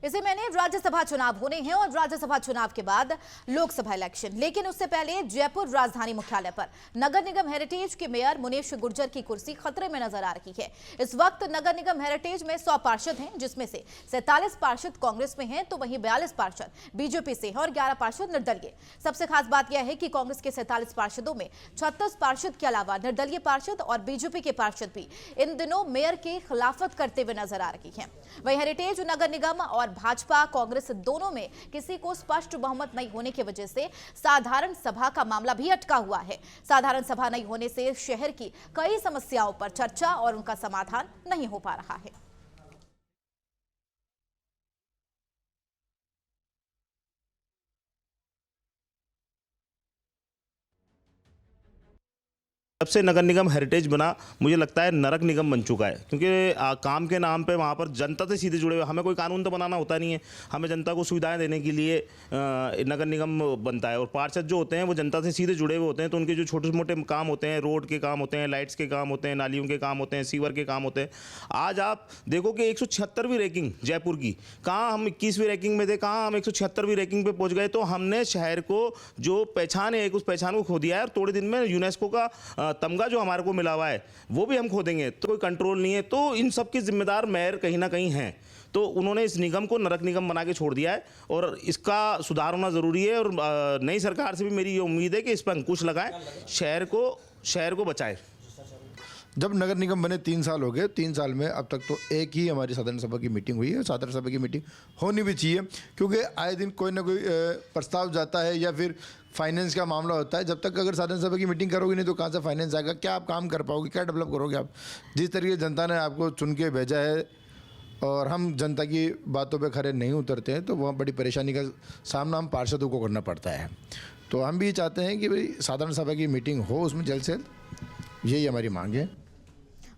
इसी महीने राज्यसभा चुनाव होने हैं और राज्यसभा चुनाव के बाद लोकसभा इलेक्शन। लेकिन उससे पहले जयपुर राजधानी मुख्यालय पर नगर निगम हेरिटेज के मेयर मुनीश गुर्जर की कुर्सी खतरे में नजर आ रही है। इस वक्त नगर निगम हेरिटेज में 100 पार्षद हैं, जिसमें से 47 पार्षद कांग्रेस में हैं, तो वहीं 42 पार्षद बीजेपी से हैं और 11 पार्षद निर्दलीय। सबसे खास बात यह है कि कांग्रेस के 47 पार्षदों में 36 पार्षद के अलावा निर्दलीय पार्षद और बीजेपी के पार्षद भी इन दिनों मेयर की खिलाफत करते हुए नजर आ रही हैं। वहीं हेरिटेज नगर निगम और भाजपा कांग्रेस दोनों में किसी को स्पष्ट बहुमत नहीं होने की वजह से साधारण सभा का मामला भी अटका हुआ है। साधारण सभा नहीं होने से शहर की कई समस्याओं पर चर्चा और उनका समाधान नहीं हो पा रहा है। जब से नगर निगम हेरिटेज बना मुझे लगता है नरक निगम बन चुका है, क्योंकि काम के नाम पे वहाँ पर जनता से सीधे जुड़े हुए, हमें कोई कानून तो बनाना होता नहीं है, हमें जनता को सुविधाएं देने के लिए नगर निगम बनता है। और पार्षद जो होते हैं वो जनता से सीधे जुड़े हुए होते हैं, तो उनके जो छोटे मोटे काम होते हैं, रोड के काम होते हैं, लाइट्स के काम होते हैं, नालियों के काम होते हैं, सीवर के काम होते हैं। आज आप देखो कि 176वीं रैंकिंग जयपुर की, कहाँ हम 21वीं रैंकिंग में थे, कहाँ हम 176वीं रैंकिंग पे पहुँच गए। तो हमने शहर को जो पहचान है, उस पहचान को खो दिया है और थोड़े दिन में यूनेस्को का तमगा जो हमारे को मिला हुआ है वो भी हम खो देंगे। तो कोई कंट्रोल नहीं है। तो इन सब की जिम्मेदार मेयर कहीं ना कहीं हैं। तो उन्होंने इस निगम को नरक निगम बना के छोड़ दिया है और इसका सुधार होना ज़रूरी है। और नई सरकार से भी मेरी ये उम्मीद है कि इस पर अंकुश लगाएं, शहर को बचाएं। जब नगर निगम बने 3 साल हो गए, 3 साल में अब तक तो एक ही हमारी साधारण सभा की मीटिंग हुई है। साधारण सभा की मीटिंग होनी भी चाहिए, क्योंकि आए दिन कोई ना कोई प्रस्ताव जाता है या फिर फाइनेंस का मामला होता है। जब तक अगर साधारण सभा की मीटिंग करोगे नहीं तो कहाँ से फाइनेंस आएगा, क्या आप काम कर पाओगे, क्या डेवलप करोगे आप। जिस तरीके जनता ने आपको चुन के भेजा है और हम जनता की बातों पे खरे नहीं उतरते हैं, तो वह बड़ी परेशानी का सामना हम पार्षदों को करना पड़ता है। तो हम भी चाहते हैं कि भाई साधारण सभा की मीटिंग हो, उसमें जल्द से जल्द, यही हमारी मांग है।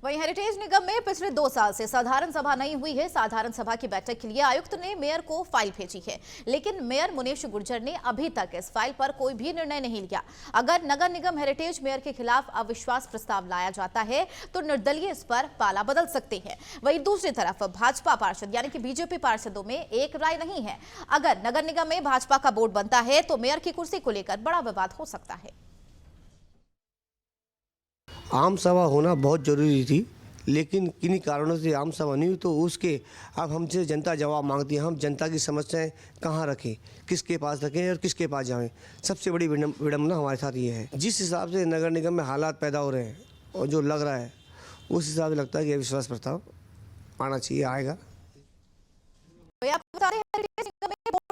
वहीं हेरिटेज निगम में पिछले 2 साल से साधारण सभा नहीं हुई है। साधारण सभा की बैठक के लिए आयुक्त ने मेयर को फाइल भेजी है, लेकिन मेयर मुनीश गुर्जर ने अभी तक इस फाइल पर कोई भी निर्णय नहीं लिया। अगर नगर निगम हेरिटेज मेयर के खिलाफ अविश्वास प्रस्ताव लाया जाता है तो निर्दलीय इस पर पाला बदल सकते हैं। वहीं दूसरी तरफ भाजपा पार्षद यानी कि बीजेपी पार्षदों में एक राय नहीं है। अगर नगर निगम में भाजपा का बोर्ड बनता है तो मेयर की कुर्सी को लेकर बड़ा विवाद हो सकता है। आम सभा होना बहुत ज़रूरी थी, लेकिन किन्हीं कारणों से आम सभा नहीं हुई, तो उसके अब हमसे जनता जवाब मांगती है। हम जनता की समस्याएं कहाँ रखें, किसके पास रखें और किसके पास जाएं। सबसे बड़ी विडम्बना हमारे साथ ये है। जिस हिसाब से नगर निगम में हालात पैदा हो रहे हैं और जो लग रहा है, उस हिसाब से लगता है कि अविश्वास प्रस्ताव आना चाहिए, आएगा। आपको बता रहे हैं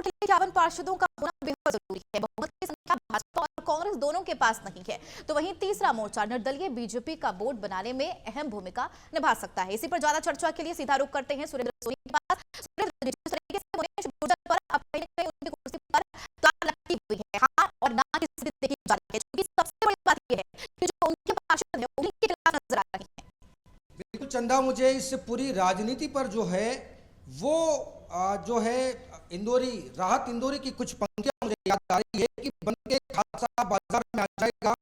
51 पार्षदों का होना बेहद जरूरी है। बहुमत की संख्या भाजपा और कांग्रेस दोनों के पास नहीं है। तो वहीं तीसरा मोर्चा निर्दलीय बीजेपी का बोर्ड बनाने में अहम भूमिका निभा सकता है। इसी पर ज्यादा चर्चा के लिए सीधा रुख करते हैं सुरेंद्र सोनी के पास। सुरेंद्र, जिस तरीके से मुनीश गुर्जर पर अब कहीं न कहीं उनकी कुर्सी पर ताला लगी हुई है, हाँ और ना की स्थिति देखी जा रही है, क्योंकि सबसे बड़ी बात यह है कि जो उनके पार्षद हैं उन्हीं के खिलाफ नजर आ रही है। बिल्कुल चंदा, मुझे इस पूरी राजनीति पर जो है वो जो है राहत इंदौरी की कुछ पंक्तियां मुझे याद आ रही है कि बन के खासा बाजार में आ जाएगा,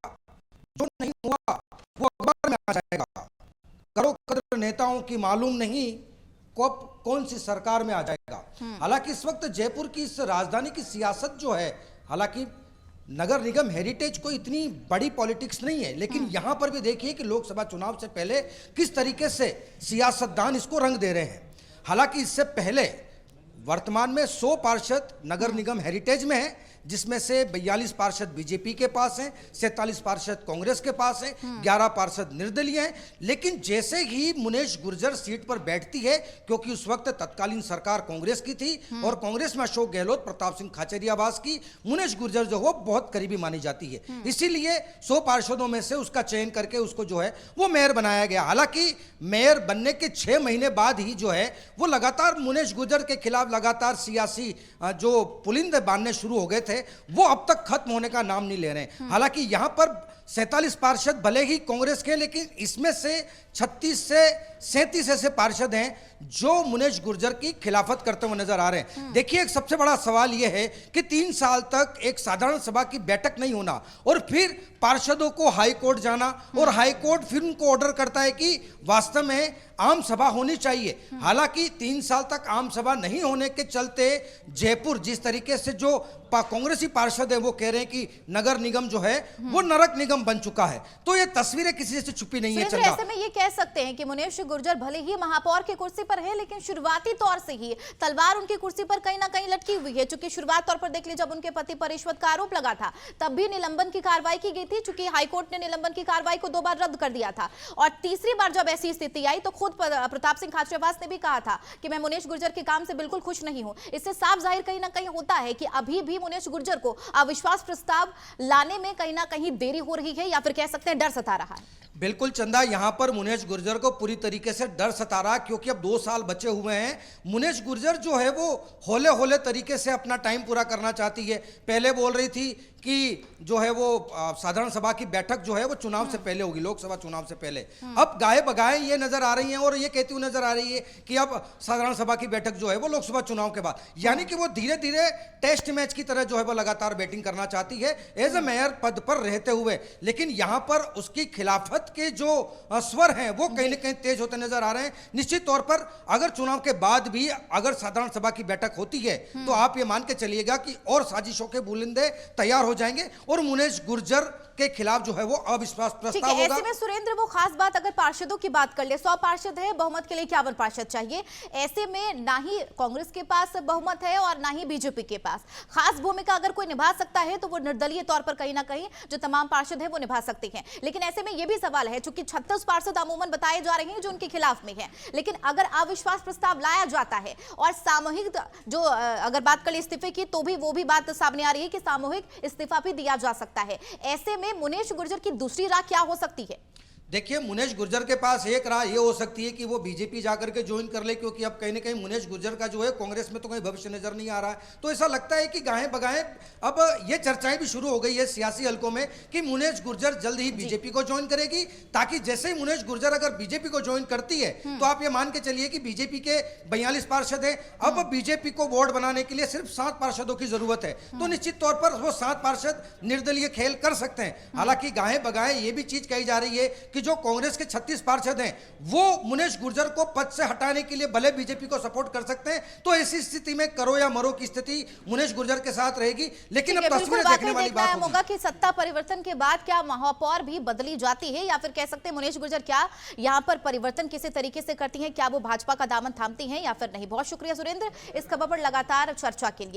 जो नहीं हुआ वो अखबार में आ जाएगा। करो कदर नेताओं की मालूम नहीं कब कौन सी सरकार में आ जाएगा। हालांकि इस वक्त जयपुर की इस राजधानी की सियासत जो है, हालांकि नगर निगम हेरिटेज कोई इतनी बड़ी पॉलिटिक्स नहीं है, लेकिन यहां पर भी देखिए कि लोकसभा चुनाव से पहले किस तरीके से सियासतदान इसको रंग दे रहे हैं। हालांकि इससे पहले वर्तमान में 100 पार्षद नगर निगम हेरिटेज में हैं, जिसमें से 42 पार्षद बीजेपी के पास हैं, 47 पार्षद कांग्रेस के पास हैं, 11 पार्षद निर्दलीय हैं। लेकिन जैसे ही मुनीश गुर्जर सीट पर बैठती है, क्योंकि उस वक्त तत्कालीन सरकार कांग्रेस की थी और कांग्रेस में अशोक गहलोत, प्रताप सिंह खाचरियावास की, मुनीश गुर्जर जो वो बहुत करीबी मानी जाती है। इसीलिए 100 पार्षदों में से उसका चयन करके उसको जो है वो मेयर बनाया गया। हालांकि मेयर बनने के 6 महीने बाद ही जो है वो लगातार मुनीश गुर्जर के खिलाफ लगातार सियासी जो पुलिंदे बांधने शुरू हो गए थे, वो अब तक खत्म होने का नाम नहीं ले रहे हैं। हालांकि यहां पर 47 पार्षद भले ही कांग्रेस के, लेकिन इसमें से 36 से 37 ऐसे पार्षद हैं जो मुनीश गुर्जर की खिलाफत करते हुए नजर आ रहे हैं। देखिए, एक सबसे बड़ा सवाल यह है कि 3 साल तक एक साधारण सभा की बैठक नहीं होना और फिर पार्षदों को हाई कोर्ट जाना और हाई कोर्ट फिर उनको ऑर्डर करता है कि वास्तव में आम सभा होनी चाहिए। हालांकि 3 साल तक आम सभा नहीं होने होने के चलते जयपुर जिस तरीके से जो कांग्रेसी पार्षद है वो कह रहे हैं कि नगर निगम जो है वो नरक निगम बन चुका है, तो ये तस्वीरें किसी से छुपी नहीं है। सुरेंद्र, ऐसे में ये कह सकते हैं कि मुनेश गुर्जर भले ही महापौर की कुर्सी पर है, लेकिन शुरुआती तौर से ही तलवार उनकी कुर्सी पर कहीं ना कहीं लटकी हुई है। चूंकि शुरुआत तौर पर देख लीजिए, जब उनके पति पर रिश्वत का आरोप लगा था तब भी निलंबन की कार्रवाई की गई थी, चूंकि हाईकोर्ट ने निलंबन की कार्रवाई को 2 बार रद्द कर दिया था। और तीसरी बार जब ऐसी स्थिति आई तो खुद प्रताप सिंह खाचरियावास ने भी कहा था कि मैं मुनेश गुर्जर के काम से बिल्कुल खुश नहीं हूं। इससे साफ जाहिर कहीं ना कहीं होता है कि अभी भी मुनेश गुर्जर को अविश्वास प्रस्ताव लाने में कहीं ना कहीं देरी हो रही है, या फिर कह सकते हैं डर सता रहा है। बिल्कुल चंदा, यहां पर मुनेश गुर्जर को पूरी तरीके से डर सता रहा, क्योंकि अब 2 साल बचे हुए हैं। मुनेश गुर्जर जो है वो होले होले तरीके से अपना टाइम पूरा करना चाहती है। पहले बोल रही थी कि जो है वो साधारण सभा की बैठक जो है वो चुनाव से पहले होगी, लोकसभा चुनाव से पहले। अब गाये बगाए ये नजर आ रही हैं और ये कहती हुई नजर आ रही है कि अब साधारण सभा की बैठक जो है वो लोकसभा चुनाव के बाद, यानी कि वो धीरे धीरे टेस्ट मैच की तरह जो है वो लगातार बैटिंग करना चाहती है एज ए मेयर पद पर रहते हुए। लेकिन यहां पर उसकी खिलाफत के जो स्वर हैं वो कहीं ना कहीं तेज होते नजर आ रहे हैं। निश्चित तौर पर अगर चुनाव के बाद भी अगर साधारण सभा की बैठक होती है तो आप ये मान के चलिएगा कि और साजिशों के बुलंदे तैयार हो जाएंगे और मुनेश गुर्जर के खिलाफ जो है वो अविश्वास प्रस्ताव होगा। ऐसे में सुरेंद्र, वो खास बात अगर पार्षदों की बात कर ले, 100 पार्षद है, बहुमत के लिए 51 पार्षद चाहिए। ऐसे में ना ही कांग्रेस के पास बहुमत है और ना ही बीजेपी के पास। खास भूमिका अगर कोई निभा सकता है तो वो निर्दलीय तौर पर कहीं ना कहीं जो तमाम पार्षद है वो निभा सकते हैं। लेकिन ऐसे में ये भी सवाल है, चूंकि 36 पार्षद अमूमन बताए जा रहे हैं जो उनके खिलाफ में है, लेकिन अगर अविश्वास प्रस्ताव लाया जाता है और सामूहिक जो अगर बात कर ले इस्तीफे की, तो भी वो भी बात सामने आ रही है कि सामूहिक इस्तीफा भी दिया जा सकता है। ऐसे में मुनेश गुर्जर की दूसरी राह क्या हो सकती है? देखिए, मुनेश गुर्जर के पास एक राह ये हो सकती है कि वो बीजेपी जाकर के ज्वाइन कर ले, क्योंकि अब कहीं ना कहीं मुनेश गुर्जर का जो है कांग्रेस में तो कोई भविष्य नजर नहीं आ रहा है। तो ऐसा लगता है कि गाहें बगाहें अब ये चर्चाएं भी शुरू हो गई है सियासी हलकों में कि मुनेश गुर्जर जल्द ही बीजेपी को ज्वाइन करेगी, ताकि जैसे ही मुनेश गुर्जर अगर बीजेपी को ज्वाइन करती है तो आप ये मान के चलिए कि बीजेपी के 42 पार्षद है, अब बीजेपी को बोर्ड बनाने के लिए सिर्फ 7 पार्षदों की जरूरत है। तो निश्चित तौर पर वो 7 पार्षद निर्दलीय खेल कर सकते हैं। हालांकि गाहें बगाहें ये भी चीज कही जा रही है कि जो कांग्रेस के 36 पार्षद हैं वो मुनेश गुर्जर को पद से हटाने के लिए भले बीजेपी को सपोर्ट कर सकते हैं। तो ऐसी स्थिति में करो या मरो की स्थिति मुनेश गुर्जर के साथ रहेगी। लेकिन अब तस्वीरें देखने वाली बात होगा कि सत्ता परिवर्तन के बाद क्या महापौर भी बदली जाती है, या फिर कह सकते हैं मुनेश गुर्जर क्या यहां पर परिवर्तन किसी तरीके से करती हैं, क्या वो भाजपा का दामन थामती हैं या फिर नहीं। बहुत शुक्रिया सुरेंद्र इस खबर पर लगातार चर्चा के लिए।